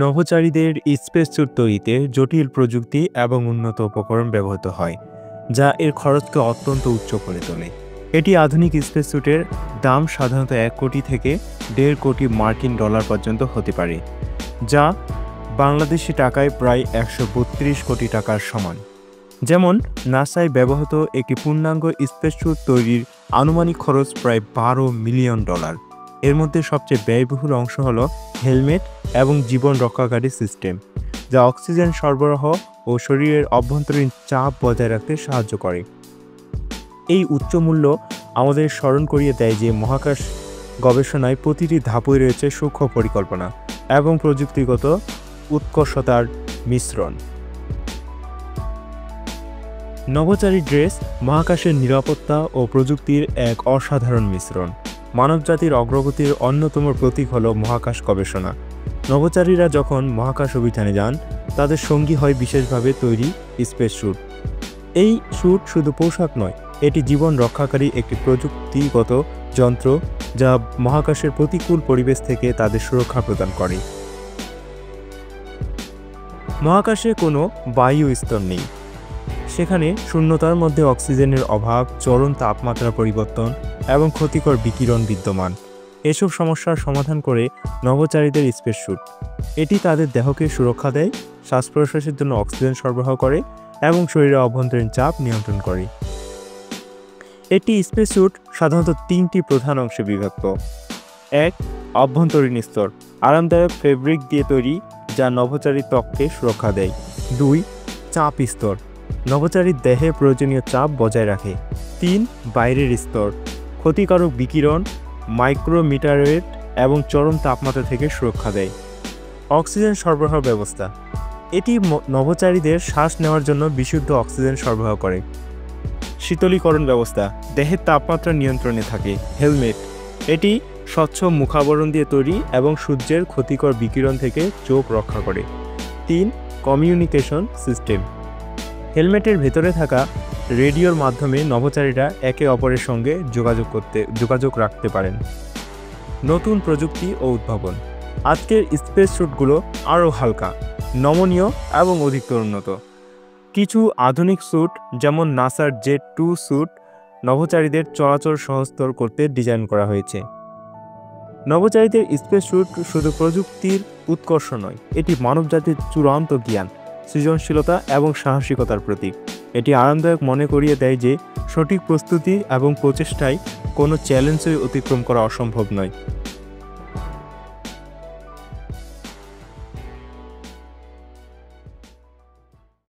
নভোচারীদের spacesuit তৈরিতে জটিল প্রযুক্তি এবং উন্নত উপকরণ ব্যবহৃত হয়, যা এর খরচকে অত্যন্ত উচ্চ করে তোলে। এটি আধুনিক স্পেসস্যুটের দাম সাধারণত ১ কোটি থেকে ১.৫ কোটি মার্কিন ডলার পর্যন্ত হতে পারে, যা বাংলাদেশি টাকায় প্রায় ১৩২ কোটি টাকার সমান। যেমন নাসায় ব্যবহৃত একটি পূর্ণাঙ্গ স্পেসস্যুট তৈরির আনুমানিক খরচ প্রায় $১২ মিলিয়ন। এর মধ্যে সবচেয়ে ব্যয়বহুল অংশ হল হেলমেট এবং জীবন রক্ষাকারী সিস্টেম, যা অক্সিজেন সরবরাহ ও শরীরের অভ্যন্তরীণ চাপ বজায় রাখতে সাহায্য করে। এই উচ্চ মূল্য আমাদের স্মরণ করিয়ে দেয় যে মহাকাশ গবেষণায় প্রতিটি ধাপই রয়েছে সূক্ষ্ম পরিকল্পনা এবং প্রযুক্তিগত উৎকর্ষতার মিশ্রণ। নভোচারী ড্রেস মহাকাশের নিরাপত্তা ও প্রযুক্তির এক অসাধারণ মিশ্রণ। মানবজাতির অগ্রগতির অন্যতম প্রতীক হল মহাকাশ গবেষণা। নভোচারীরা যখন মহাকাশ অভিযানে যান, তাদের সঙ্গী হয় বিশেষভাবে তৈরি স্পেসস্যুট। এই স্যুট শুধু পোশাক নয়, এটি জীবন রক্ষাকারী একটি প্রযুক্তিগত যন্ত্র যা মহাকাশের প্রতিকূল পরিবেশ থেকে তাদের সুরক্ষা প্রদান করে। মহাকাশে কোনো বায়ু স্তর নেই। সেখানে শূন্যতার মধ্যে অক্সিজেনের অভাব, চরম তাপমাত্রা পরিবর্তন এবং ক্ষতিকর বিকিরণ বিদ্যমান। এসব সমস্যার সমাধান করে নভোচারীদের স্পেসস্যুট। এটি তাদের দেহকে সুরক্ষা দেয়, শ্বাস প্রশ্বাসের জন্য অক্সিজেন সরবরাহ করে এবং শরীরের অভ্যন্তরীণ চাপ নিয়ন্ত্রণ করে। একটি স্পেসস্যুট সাধারণত ৩টি প্রধান অংশে বিভক্ত। ১. অভ্যন্তরীণ স্তর, আরামদায়ক ফেব্রিক দিয়ে তৈরি, যা নভোচারীর ত্বককে সুরক্ষা দেয়। ২. চাপ স্তর, নভোচারীর দেহে প্রয়োজনীয় চাপ বজায় রাখে। ৩. বাইরের স্তর, ক্ষতিকারক বিকিরণ, মাইক্রোমিটারওয়েভ এবং চরম তাপমাত্রা থেকে সুরক্ষা দেয়। অক্সিজেন সরবরাহ ব্যবস্থা, এটি নভোচারীদের শ্বাস নেওয়ার জন্য বিশুদ্ধ অক্সিজেন সরবরাহ করে। শীতলীকরণ ব্যবস্থা, দেহের তাপমাত্রা নিয়ন্ত্রণে থাকে। হেলমেট, এটি স্বচ্ছ মুখাবরণ দিয়ে তৈরি এবং সূর্যের ক্ষতিকর বিকিরণ থেকে চোখ রক্ষা করে। ৩. কমিউনিকেশন সিস্টেম, হেলমেটের ভেতরে থাকা রেডিওর মাধ্যমে নভোচারীরা একে অপরের সঙ্গে যোগাযোগ রাখতে পারেন। নতুন প্রযুক্তি ও উদ্ভাবন, আজকের স্পেসস্যুটগুলো আরও হালকা, নমনীয় এবং অধিক উন্নত। কিছু আধুনিক স্যুট যেমন নাসার জেট 2 স্যুট নভোচারীদের চলাচল সহজতর করতে ডিজাইন করা হয়েছে। নভোচারীদের স্পেসস্যুট শুধু প্রযুক্তির উৎকর্ষ নয়, এটি মানবজাতির চূড়ান্ত জ্ঞান, সৃজনশীলতা এবং সাহসিকতার প্রতীক। এটি আরামদায়ক মনে করিয়ে দেয় যে সঠিক প্রস্তুতি এবং প্রচেষ্টায় কোনো চ্যালেঞ্জই অতিক্রম করা অসম্ভব নয়।